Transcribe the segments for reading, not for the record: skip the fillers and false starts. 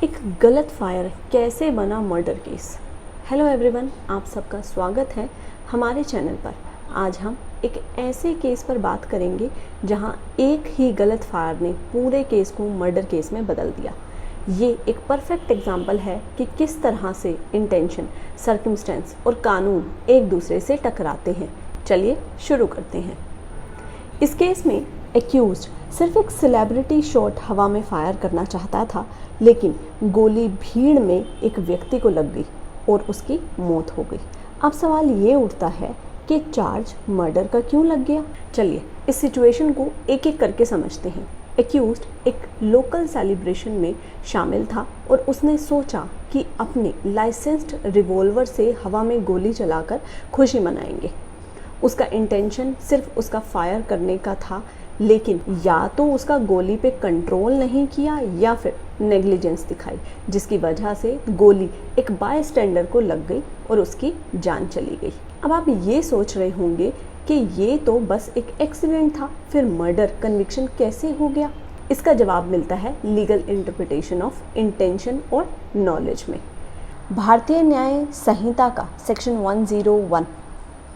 एक गलत फायर कैसे बना मर्डर केस। हेलो एवरीवन, आप सबका स्वागत है हमारे चैनल पर। आज हम एक ऐसे केस पर बात करेंगे जहां एक ही गलत फायर ने पूरे केस को मर्डर केस में बदल दिया। ये एक परफेक्ट एग्जाम्पल है कि किस तरह से इंटेंशन, सर्कमस्टेंस और कानून एक दूसरे से टकराते हैं। चलिए शुरू करते हैं। इस केस में एक्यूज्ड सिर्फ एक सेलिब्रिटी शॉट हवा में फायर करना चाहता था, लेकिन गोली भीड़ में एक व्यक्ति को लग गई और उसकी मौत हो गई। अब सवाल ये उठता है कि चार्ज मर्डर का क्यों लग गया। चलिए इस सिचुएशन को एक एक करके समझते हैं। एक्यूज्ड एक लोकल सेलिब्रेशन में शामिल था और उसने सोचा कि अपने लाइसेंस्ड रिवॉल्वर से हवा में गोली चलाकर खुशी मनाएंगे। उसका इंटेंशन सिर्फ उसका फायर करने का था, लेकिन या तो उसका गोली पे कंट्रोल नहीं किया या फिर नेग्लिजेंस दिखाई, जिसकी वजह से गोली एक बाय स्टैंडर को लग गई और उसकी जान चली गई। अब आप ये सोच रहे होंगे कि ये तो बस एक एक्सीडेंट था, फिर मर्डर कन्विक्शन कैसे हो गया। इसका जवाब मिलता है लीगल इंटरप्रिटेशन ऑफ इंटेंशन और नॉलेज में। भारतीय न्याय संहिता का सेक्शन 101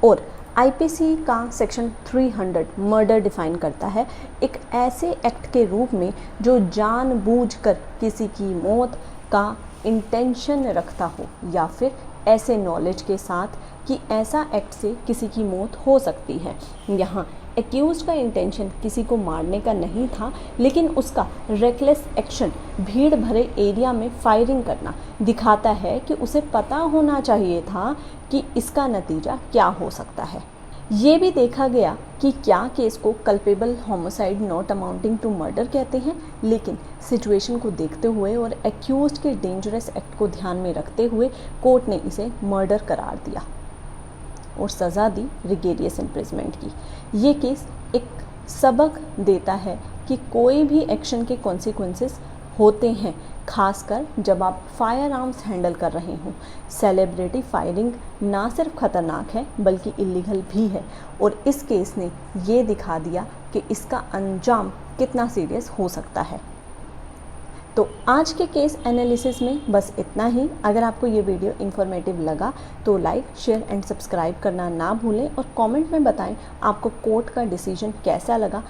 और आईपीसी का सेक्शन 300 मर्डर डिफाइन करता है एक ऐसे एक्ट के रूप में जो जानबूझकर किसी की मौत का इंटेंशन रखता हो या फिर ऐसे नॉलेज के साथ कि ऐसा एक्ट से किसी की मौत हो सकती है। यहाँ एक्यूज्ड का इंटेंशन किसी को मारने का नहीं था, लेकिन उसका रेकलेस एक्शन भीड़ भरे एरिया में फायरिंग करना दिखाता है कि उसे पता होना चाहिए था कि इसका नतीजा क्या हो सकता है। ये भी देखा गया कि क्या केस को culpable homicide not amounting to murder कहते हैं, लेकिन सिचुएशन को देखते हुए और एक्यूज्ड के डेंजरस एक्ट को ध्यान में रखते हुए कोर्ट ने इसे मर्डर करार दिया और सज़ा दी रिगेरियस इम्प्रिजमेंट की। ये केस एक सबक देता है कि कोई भी एक्शन के कॉन्सिक्वेंसेस होते हैं, खासकर जब आप फायर आर्म्स हैंडल कर रहे हों। सेलिब्रिटी फायरिंग ना सिर्फ खतरनाक है बल्कि इलीगल भी है, और इस केस ने ये दिखा दिया कि इसका अंजाम कितना सीरियस हो सकता है। तो आज के केस एनालिसिस में बस इतना ही। अगर आपको ये वीडियो इन्फॉर्मेटिव लगा तो लाइक, शेयर एंड सब्सक्राइब करना ना भूलें और कमेंट में बताएं आपको कोर्ट का डिसीजन कैसा लगा।